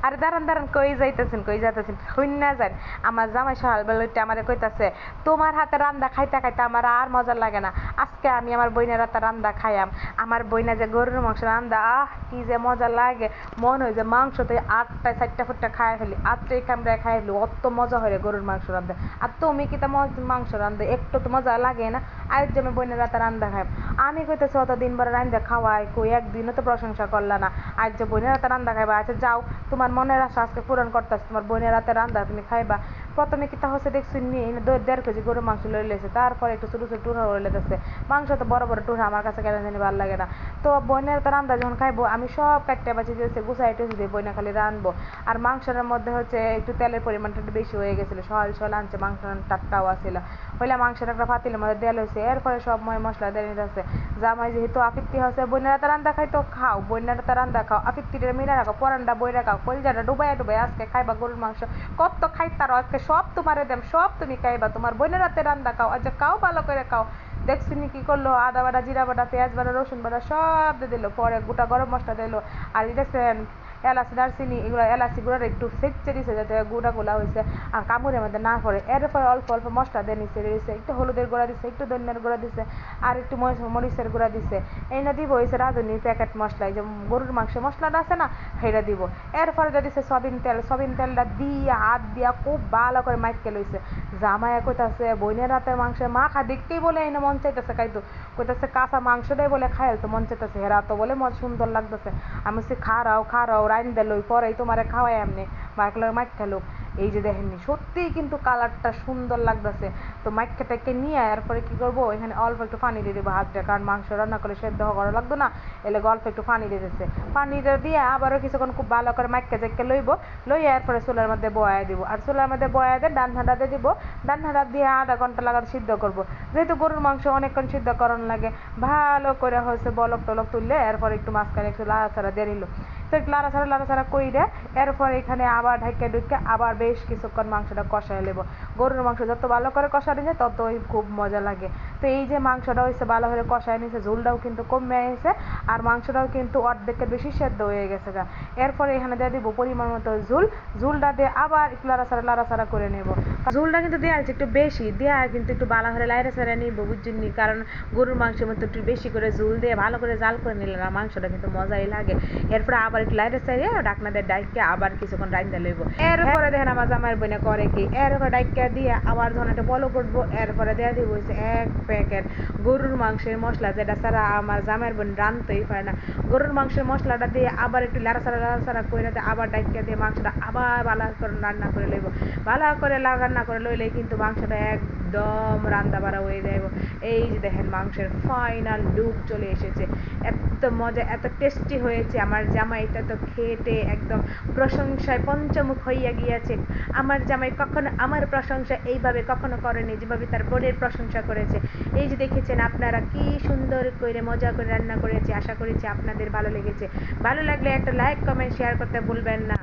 আরে দাঁড়ান দাঁড়ান, কই যাইতেছেন কই যাইতেছেন, শূন্য যান। আমার জামাই সকালবেলা আমারে কইতাছে তোমার হাতে রান্দা খাইতে খাইতে আমার আর মজা লাগে না, আজকে আমি আমার বইনের হাতে রান্দা খাইয়াম। আমার বইনা যে গরুর মাংস রান্দা, কি যে মজা লাগে, মনে হয় যে মাংস তো আটটায় 4টা 4টা খাই ফেলি, আটটাই কামড়ায় খাই ফেলি, অত মজা হয় রে গরুর মাংস রান্দা। আর তুমি কি তা মাংস রান্দে একটু তো মজা লাগে না? আজ যে আমি বইনের রাতে রান্দা খাই, আমি কইতেছি অত দিন পরে রান্দা খাওয়াই কই, একদিনও তো প্রশংসা করলা না। আজ যে বইনের রাতে রান্দা খাইবা, আচ্ছা যাও, তোমার মনের আশা আজকে পূরণ করতেছে, তোমার বোনের রাতে রান্দা তুমি খাইবা। প্রথমে কি তা হচ্ছে দেখছি নিয়ে 1.5 কেজি গরু মাংস লই লেছে, তারপরে একটু ছোটো ছোটো টুকরা করে লেতেছে। মাংস তো বড় বড় টুকরা আমার কাছে কেন জানি ভালো লাগে না। তো বোনের তো রান্দা যখন খাইবো, আমি সব কাটতে বাঁচি দিয়েছে গুছাই টুসি দিয়ে বইনা খালি রানবো। আর মাংসের মধ্যে হচ্ছে একটু তেলের পরিমাণটা একটু বেশি হয়ে গেছিলো, সকাল সকাল আনছে মাংস, টাটকাও আসছিল। হইলে মাংসের একটা পাতিলের মধ্যে দেওয়া হয়েছে, এরপরে সব মশলা দিয়ে নিতেছে। জামাই যেহেতু আফিত্তি হচ্ছে বইনের রাতে রান্দা খাই, তো খাও বইনের রাতে রান্দা খাও, আফিত্তিটা মিলে রাখো, পরানটা বই রাখাও, কলজাটা ডুবাই ডুবাই আজকে খাইবা গরুর মাংস। কত খাইতারো আজকে সব তোমারে দেম, সব তুমি খাইবা, তোমার বোনের রাতে রান্দা খাও, আচ্ছা খাও ভালো করে খাও। দেখছিনি কি করলো, আদা বাটা, জিরা বাটা, পেঁয়াজ বাটা, রসুন বাটা সব দিয়ে দিল, পরে গোটা গরম মশলা দিল। আর দেখছেন এলাচি দারচিনি এগুলো, এলাচি গুঁড়ার একটু সেচে দিছে যাতে গুঁড়া গুলা হয়েছে আর কামড়ের মধ্যে না পড়ে। এরপরে অল্প অল্প মশলা দিয়ে নিচে দিয়েছে, একটু হলুদের গুঁড়া দিছে, একটু ধনিয়ার গুঁড়া দিছে, আর একটু মরিচের গুঁড়া দিছে। এই না দিব হয়েছে রাঁধুনির প্যাকেট মশলা, এই যে গরুর মাংস মশলাটা আছে না, সেটা দিব। এরপরে দিছে সবিন তেল, সবিন তেলটা দিয়ে হাত দিয়া খুব ভালো করে মাইকে লইছে। জামাইয়া কইতাছে বইনের রাতের মাংস মাখা দেখতেই বলে এই না মন চাইতেছে খাইতো, কইতাছে কাঁচা মাংসটাই বলে খাইল তো মন চাইতেছে, হেরা তো বলে মজা সুন্দর লাগতেছে। আমি সে খারাও খারাও রাইন দিলই পরেই তোমারে খাওয়াই এমনি মাইকলার মাইক খেলো। এই যে দেখেননি সত্যিই কিন্তু কালারটা সুন্দর লাগতেছে। তো মাইকে টাইকে নিয়ে এরপরে কি করবো, এখানে অল্প একটু পানি দিয়ে দেবো হাত দিয়ে, কারণ মাংস রান্না করে সেদ্ধ করা লাগতো না, এলে অল্প একটু পানি দিয়ে দিচ্ছে। পানিটা দিয়ে আবারও কিছুক্ষণ খুব ভালো করে মাইকে চেকে লইবো, লইয়া এরপরে চুলার মধ্যে বয়া দিব। আর চুলার মধ্যে বয়া দিয়ে ডান ঠান্ডা দিয়ে দিব, ডান ঠান্ডা দিয়ে আধা ঘন্টা লাগাতে সিদ্ধ করবো। যেহেতু গরুর মাংস অনেকক্ষণ সিদ্ধ করানো লাগে, ভালো করে হচ্ছে বলক টলক তুললে এরপর একটু মাঝখানে একটু লাড়াচাড়া দিয়ে নিল। তো একটু লাড়াচাড়া কইরে এরপর এখানে আবার ঢাইকা ঢুকে আবার বেশ কিছুক্ষণ মাংসটা কষাই নেবো। গরুর মাংস যত ভালো করে কষানো যায় ততই খুব মজা লাগে। তো এই যে মাংসটা হয়েছে ভালো করে কষাই নিয়েছে, ঝোলটাও কিন্তু কমে এসেছে, আর মাংসটাও কিন্তু অর্ধেকের বেশি সেদ্ধ হয়ে গেছে গা। এরপরে এখানে দিয়ে দিব পরিমাণ মতো ঝোলটা দিয়ে আবার একটু লাড়াচাড়া করে নেবো। ঝোলটা কিন্তু দেওয়া হচ্ছে একটু বেশি দেওয়া, কিন্তু একটু ভালো করে লাইড়া ছাড়া নিব বুঝছেন, কারণ গরুর মাংসের মতো একটু বেশি করে ঝোল দিয়ে ভালো করে জাল করে নিলে না মাংসটা কিন্তু মজাই লাগে। এরপরে আবার একটু লাইড়া ছাড়িয়ে ডাকনা দিয়ে ডাইকে আবার কিছুক্ষণ রাইন্দা লইব। এরপরে দেখেন আমার জামাইয়ের বোনে করে কি, এরপরে ডাইকা দিয়ে আবার যখন একটা বলো করবো, এরপরে দেওয়া দিব হচ্ছে 1 প্যাকেট গরুর মাংসের মশলা, যেটা ছাড়া আমার জামাইয়ের বোন রাঁধতেই পারে না। গরুর মাংসের মশলাটা দিয়ে আবার একটু লাড়াচাড়া করে আবার ডাইকা দিয়ে মাংসটা আবার ভালো করে রান্না করে লইব। ভালো করে রান্না করে লইলে কিন্তু মাংসটা একদম রান্না বাড়া হয়ে যাইব। এই যে দেখেন মাংসের ফাইনাল লুক চলে এসেছে, এত মজা এত টেস্টি হয়েছে। আমার জামাইটা তো খেতে একদম প্রশংসায় পঞ্চমুখ হইয়া গিয়েছে। আমার জামাই কখনো আমার প্রশংসা এইভাবে কখনো করেনি যেভাবে তার বোনের প্রশংসা করেছে। এই যে দেখেছেন আপনারা কি সুন্দর করে মজা করে রান্না করেছে। আশা করেছি আপনাদের ভালো লেগেছে। ভালো লাগলে একটা লাইক কমেন্ট শেয়ার করতে ভুলবেন না।